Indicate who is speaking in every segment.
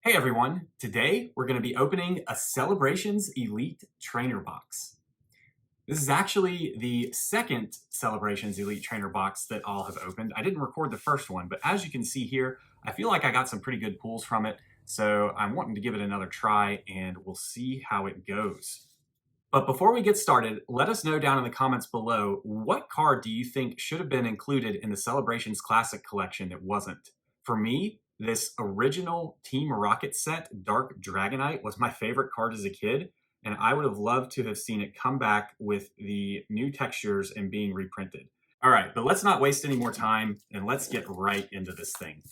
Speaker 1: Hey everyone, today we're going to be opening a Celebrations Elite Trainer box. This is actually the second Celebrations Elite Trainer box that I'll have opened. I didn't record the first one, but as you can see here, I feel like I got some pretty good pulls from it, so I'm wanting to give it another try and we'll see how it goes. But before we get started, let us know down in the comments below, what card do you think should have been included in the Celebrations Classic collection that wasn't? For me, this original Team Rocket set, Dark Dragonite, was my favorite card as a kid, and I would have loved to have seen it come back with the new textures and being reprinted. All right, but let's not waste any more time, and let's get right into this thing.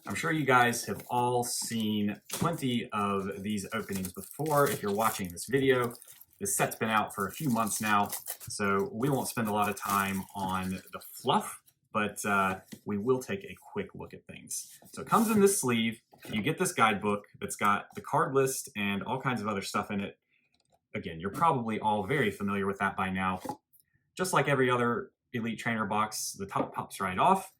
Speaker 1: I'm sure you guys have all seen plenty of these openings before if you're watching this video. This set's been out for a few months now, so we won't spend a lot of time on the fluff, but we will take a quick look at things. So it comes in this sleeve. You get this guidebook that's got the card list and all kinds of other stuff in it. Again, you're probably all very familiar with that by now. Just like every other Elite Trainer box, the top pops right off,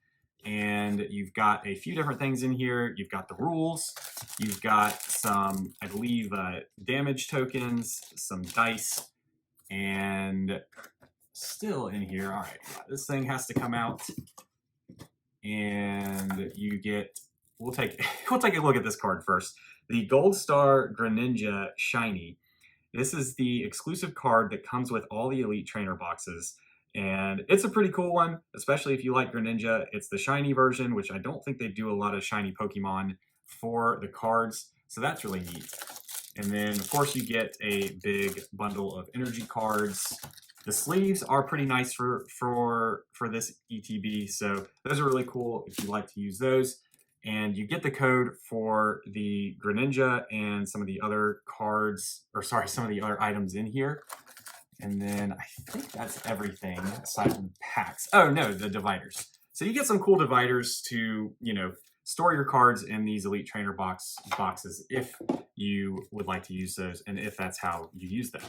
Speaker 1: and you've got a few different things in here. You've got the rules, you've got some, I believe, damage tokens, some dice, and still in here. All right, this thing has to come out, and you get. We'll take a look at this card first. The Gold Star Greninja Shiny. This is the exclusive card that comes with all the Elite Trainer boxes. And it's a pretty cool one, especially if you like Greninja. It's the shiny version, which I don't think they do a lot of shiny Pokemon for the cards. So that's really neat. And then, of course, you get a big bundle of energy cards. The sleeves are pretty nice for this ETB. So those are really cool if you like to use those. And you get the code for the Greninja and some of the other cards, or sorry, some of the other items in here. And then I think that's everything aside from the packs. Oh no, the dividers. So you get some cool dividers to, store your cards in these Elite Trainer boxes if you would like to use those and if that's how you use them.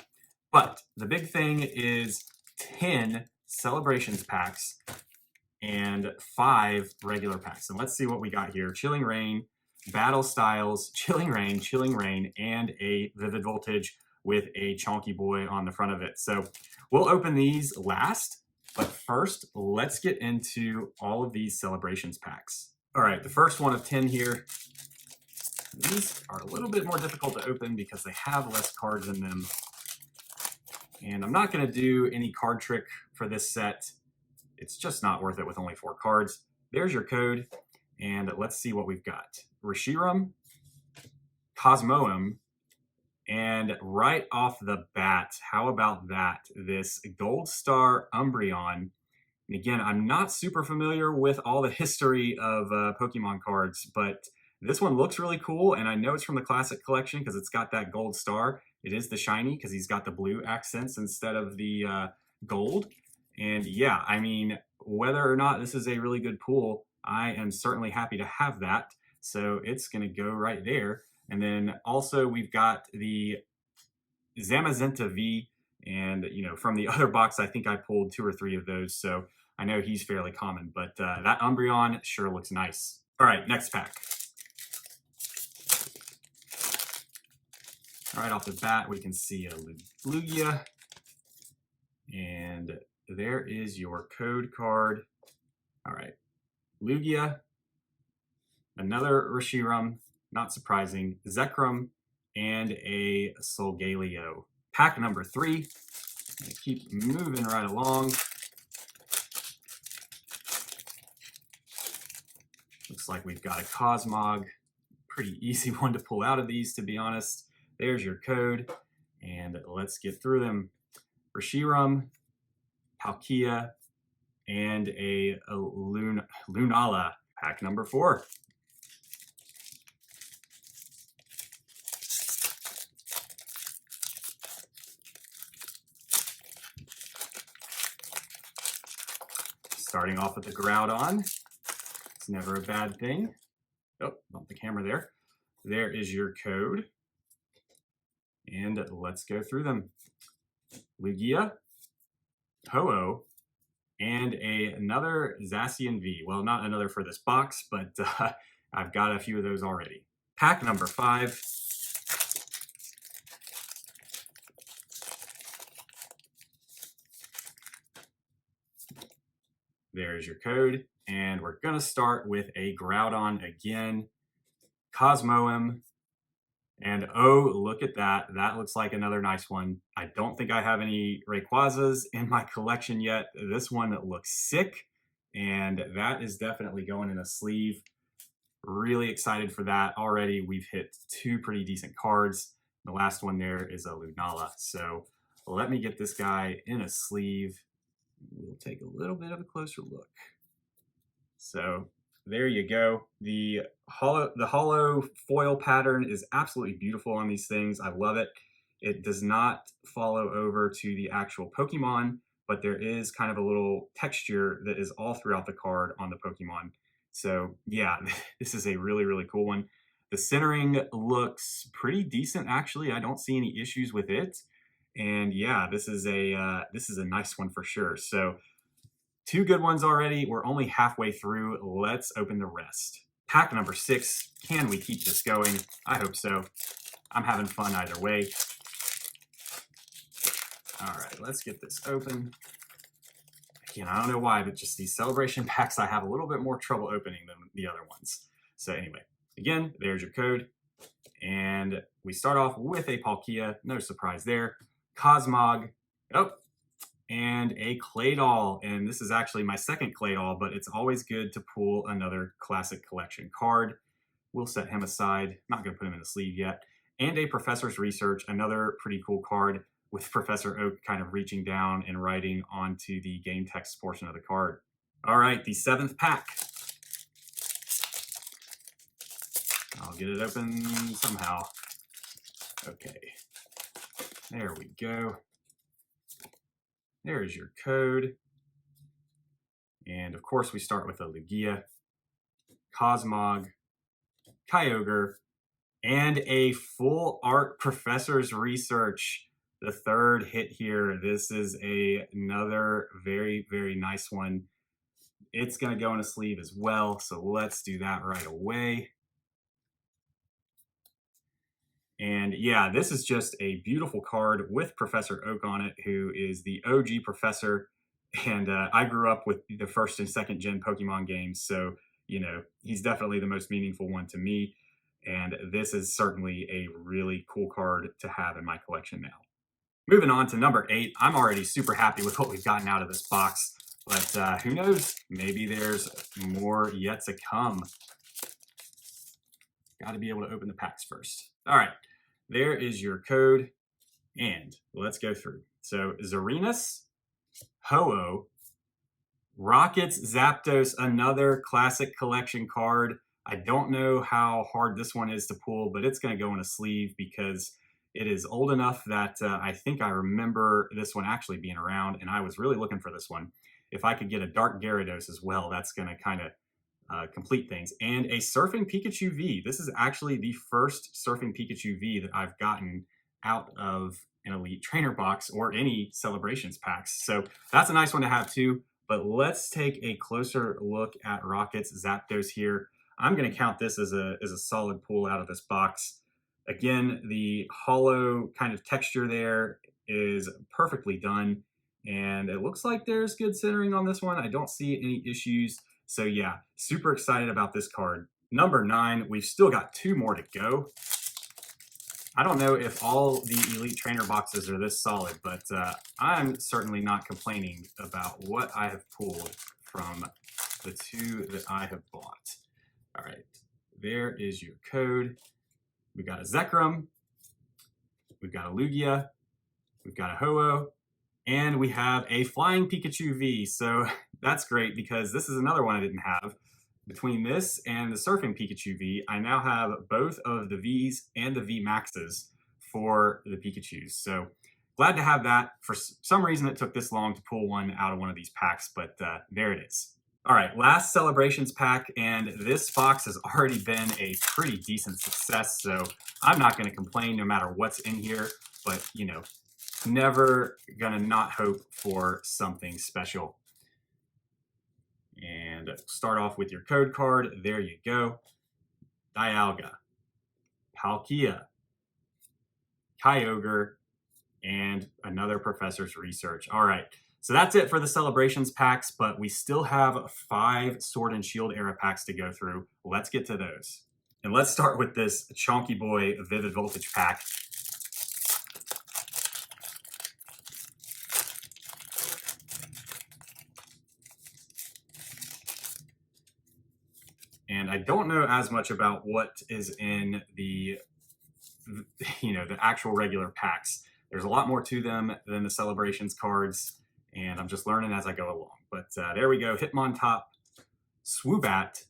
Speaker 1: But the big thing is 10 Celebrations packs and 5 regular packs. And let's see what we got here. Chilling Rain, Battle Styles, Chilling Rain, and a Vivd Voltage with a chonky boy on the front of it. So we'll open these last, but first let's get into all of these Celebrations packs. All right, the first one of 10 here. These are a little bit more difficult to open because they have less cards in them. And I'm not gonna do any card trick for this set. It's just not worth it with only 4 cards. There's your code, and let's see what we've got. Reshiram, Cosmoem, and right off the bat, how about that? This Gold Star Umbreon. And again, I'm not super familiar with all the history of Pokemon cards, but this one looks really cool, and I know it's from the Classic Collection because it's got that gold star. It is the shiny because he's got the blue accents instead of the gold. And yeah, I mean, whether or not this is a really good pull, I am certainly happy to have that. So it's going to go right there. And then also we've got the Zamazenta V, and from the other box, I think I pulled 2 or 3 of those. So I know he's fairly common, but that Umbreon sure looks nice. All right, next pack. Right off the bat, we can see a Lugia, and there is your code card. All right, Lugia, another Reshiram, not surprising, Zekrom, and a Solgaleo. Pack number 3. Keep moving right along. Looks like we've got a Cosmog. Pretty easy one to pull out of these, to be honest. There's your code, and let's get through them. Reshiram, Palkia, and a Lunala. Pack number 4. Starting off with the Groudon. It's never a bad thing. Oh, bump the camera there. There is your code. And let's go through them. Lugia, Ho-Oh, and another Zacian V. Well, not another for this box, but I've got a few of those already. Pack number 5. There's your code. And we're going to start with a Groudon again. Cosmoem. And oh, look at that. That looks like another nice one. I don't think I have any Rayquazas in my collection yet. This one looks sick, and that is definitely going in a sleeve. Really excited for that. Already we've hit 2 pretty decent cards. The last one there is a Lunala. So let me get this guy in a sleeve. We'll take a little bit of a closer look. So there you go. The hollow foil pattern is absolutely beautiful on these things. I love it. It does not follow over to the actual Pokemon, but there is kind of a little texture that is all throughout the card on the Pokemon. So yeah, this is a really, really cool one. The centering looks pretty decent, actually. I don't see any issues with it. And yeah, this is a nice one for sure. So 2 good ones already. We're only halfway through. Let's open the rest. Pack number 6. Can we keep this going? I hope so. I'm having fun either way. All right, let's get this open. Again, I don't know why, but just these celebration packs, I have a little bit more trouble opening than the other ones. So anyway, again, there's your code. And we start off with a Palkia. No surprise there. Cosmog. Oh, and a Claydol, and this is actually my second Claydol, but it's always good to pull another Classic Collection card. We'll set him aside, not going to put him in the sleeve yet. And a Professor's Research, another pretty cool card with Professor Oak kind of reaching down and writing onto the game text portion of the card. All right, the 7th pack. I'll get it open somehow. Okay, there we go. There's your code. And of course, we start with a Lugia, Cosmog, Kyogre, and a full art Professor's Research. The 3rd hit here. This is another very, very nice one. It's going to go in a sleeve as well. So let's do that right away. And yeah, this is just a beautiful card with Professor Oak on it, who is the OG professor. And I grew up with the 1st and 2nd gen Pokemon games. So, you know, he's definitely the most meaningful one to me. And this is certainly a really cool card to have in my collection now. Moving on to number 8. I'm already super happy with what we've gotten out of this box. But who knows? Maybe there's more yet to come. Got to be able to open the packs first. All right. There is your code, and let's go through. So Zarenas, Ho-Oh, Rockets, Zapdos, another Classic Collection card. I don't know how hard this one is to pull, but it's going to go in a sleeve because it is old enough that I think I remember this one actually being around, and I was really looking for this one. If I could get a Dark Gyarados as well, that's going to kind of complete things. And a Surfing Pikachu V. This is actually the first Surfing Pikachu V that I've gotten out of an Elite Trainer box or any Celebrations packs. So that's a nice one to have too. But let's take a closer look at Rockets Zapdos here. I'm going to count this as a solid pull out of this box. Again, the hollow kind of texture there is perfectly done. And it looks like there's good centering on this one. I don't see any issues. So yeah, super excited about this card. Number 9, we've still got 2 more to go. I don't know if all the Elite Trainer boxes are this solid, but I'm certainly not complaining about what I have pulled from the 2 that I have bought. All right, there is your code. We've got a Zekrom, we've got a Lugia, we've got a Ho-Oh, and we have a Flying Pikachu V. So that's great because this is another one I didn't have. Between this and the Surfing Pikachu V, I now have both of the Vs and the V Maxes for the Pikachus. So glad to have that. For some reason, it took this long to pull one out of one of these packs, but there it is. All right, last Celebrations pack, and this box has already been a pretty decent success, so I'm not going to complain no matter what's in here, but, you know, never going to not hope for something special. And start off with your code card. There you go. Dialga, Palkia, Kyogre, and another professor's research. All right, so that's it for the Celebrations packs, but we still have 5 Sword and Shield era packs to go through. Let's get to those. And let's start with this Chonky Boy Vivd Voltage pack. And I don't know as much about what is in the, the actual regular packs. There's a lot more to them than the Celebrations cards, and I'm just learning as I go along. But there we go. Hitmontop, Swoobat,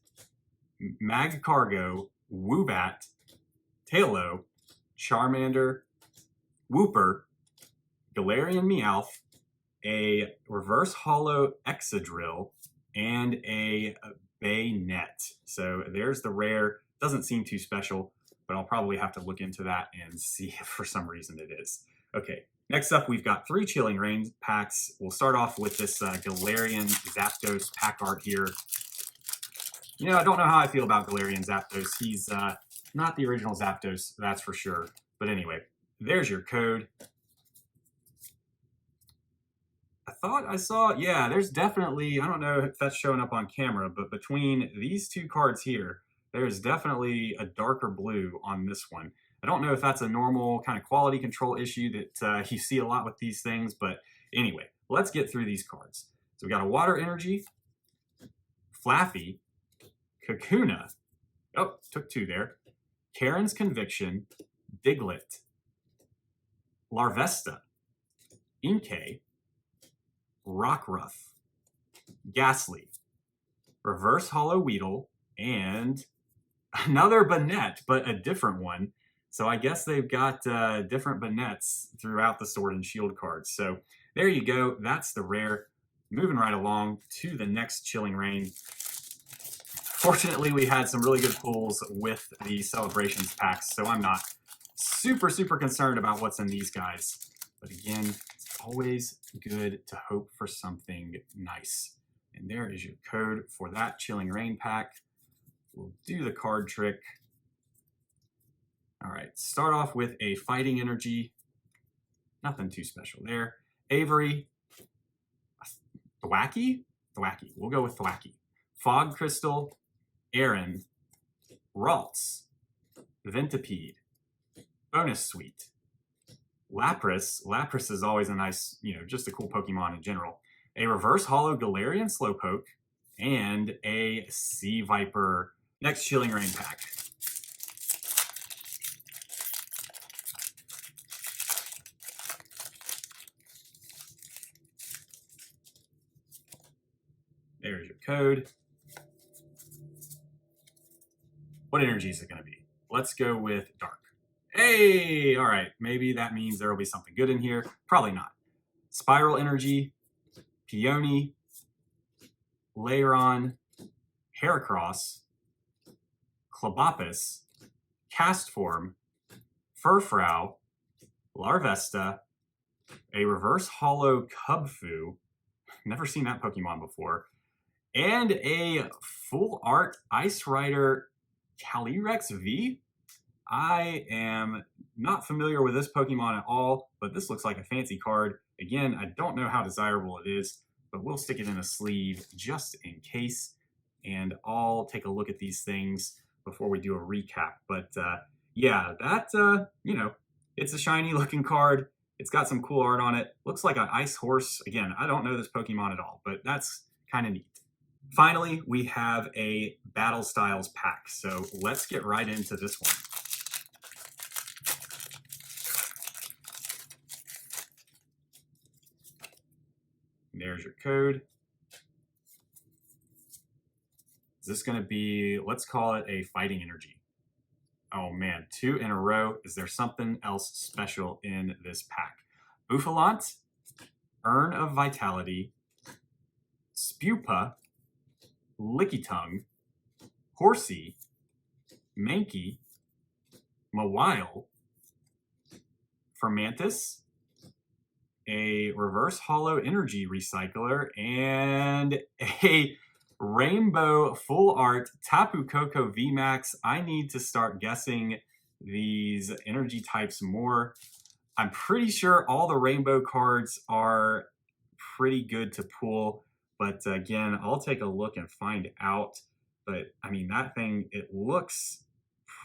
Speaker 1: Magcargo, Woobat, Tailo, Charmander, Wooper, Galarian Meowth, a Reverse Hollow Excadrill, and a Baynet. So there's the rare. Doesn't seem too special, but I'll probably have to look into that and see if for some reason it is. Okay, next up we've got 3 Chilling Reign packs. We'll start off with this Galarian Zapdos pack art here. I don't know how I feel about Galarian Zapdos. He's not the original Zapdos, that's for sure. But anyway, there's your code. I thought I saw, yeah, there's definitely, I don't know if that's showing up on camera, but between these 2 cards here, there's definitely a darker blue on this one. I don't know if that's a normal kind of quality control issue that you see a lot with these things, but anyway, let's get through these cards. So we got a Water Energy, Flaffy, Kakuna, oh, took 2 there, Karen's Conviction, Diglett, Larvesta, Inkay, Rockruff, Ghastly, Reverse Hollow Weedle, and another Banette, but a different one. So I guess they've got different Banettes throughout the Sword and Shield cards. So there you go. That's the rare. Moving right along to the next Chilling Reign. Fortunately, we had some really good pulls with the Celebrations packs, so I'm not super concerned about what's in these guys. But again, it's always good to hope for something nice. And there is your code for that Chilling Reign pack. We'll do the card trick. All right, start off with a Fighting Energy. Nothing too special there. Avery. Thwacky? Thwacky. We'll go with Thwacky. Fog Crystal. Aaron. Ralts. Ventipede. Bonus Suite. Lapras. Lapras is always a nice, just a cool Pokemon in general. A Reverse Hollow Galarian Slowpoke. And a Sea Viper. Next Chilling Reign pack. There's your code. What energy is it going to be? Let's go with Dark. Hey! All right, maybe that means there will be something good in here. Probably not. Spiral Energy, Peony, Lairon, Heracross, Clobopus, Castform, Furfrou, Larvesta, a Reverse Hollow Cubfu, never seen that Pokemon before, and a Full Art Ice Rider Calyrex V. I am not familiar with this Pokemon at all, but this looks like a fancy card. Again, I don't know how desirable it is, but we'll stick it in a sleeve just in case, and I'll take a look at these things before we do a recap. But yeah, that, it's a shiny looking card. It's got some cool art on it. Looks like an ice horse. Again, I don't know this Pokemon at all, but that's kind of neat. Finally, we have a Battle Styles pack. So let's get right into this one. There's your code. Is this going to be, let's call it a Fighting Energy. Oh man, 2 in a row. Is there something else special in this pack? Bouffalant, Urn of Vitality, Spupa, Lickitung, Horsey, Mankey, Mawile, Fermantis, a Reverse Hollow Energy Recycler, and a Rainbow Full Art Tapu Koko VMAX. I need to start guessing these energy types more. I'm pretty sure all the rainbow cards are pretty good to pull, but again, I'll take a look and find out. But I mean, that thing, it looks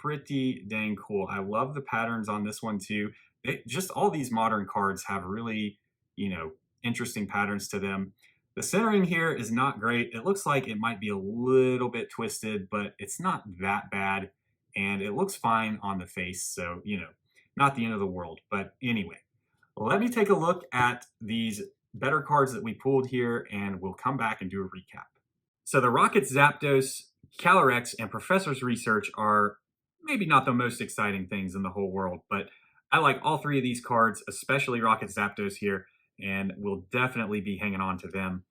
Speaker 1: pretty dang cool. I love the patterns on this one too. Just all these modern cards have really, interesting patterns to them. The centering here is not great. It looks like it might be a little bit twisted, but it's not that bad. And it looks fine on the face. So, not the end of the world. But anyway, let me take a look at these better cards that we pulled here, and we'll come back and do a recap. So the Rocket Zapdos, Calyrex, and Professor's Research are maybe not the most exciting things in the whole world, but I like all three of these cards, especially Rocket Zapdos here, and we'll definitely be hanging on to them.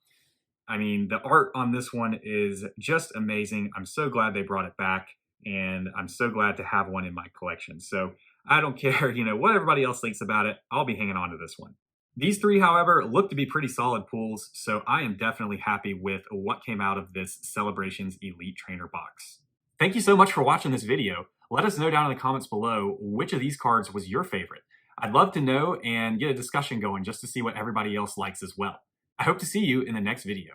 Speaker 1: I mean, the art on this one is just amazing. I'm so glad they brought it back, and I'm so glad to have one in my collection. So I don't care, what everybody else thinks about it. I'll be hanging on to this one. These three, however, look to be pretty solid pulls, so I am definitely happy with what came out of this Celebrations Elite Trainer box. Thank you so much for watching this video. Let us know down in the comments below which of these cards was your favorite. I'd love to know and get a discussion going just to see what everybody else likes as well. I hope to see you in the next video.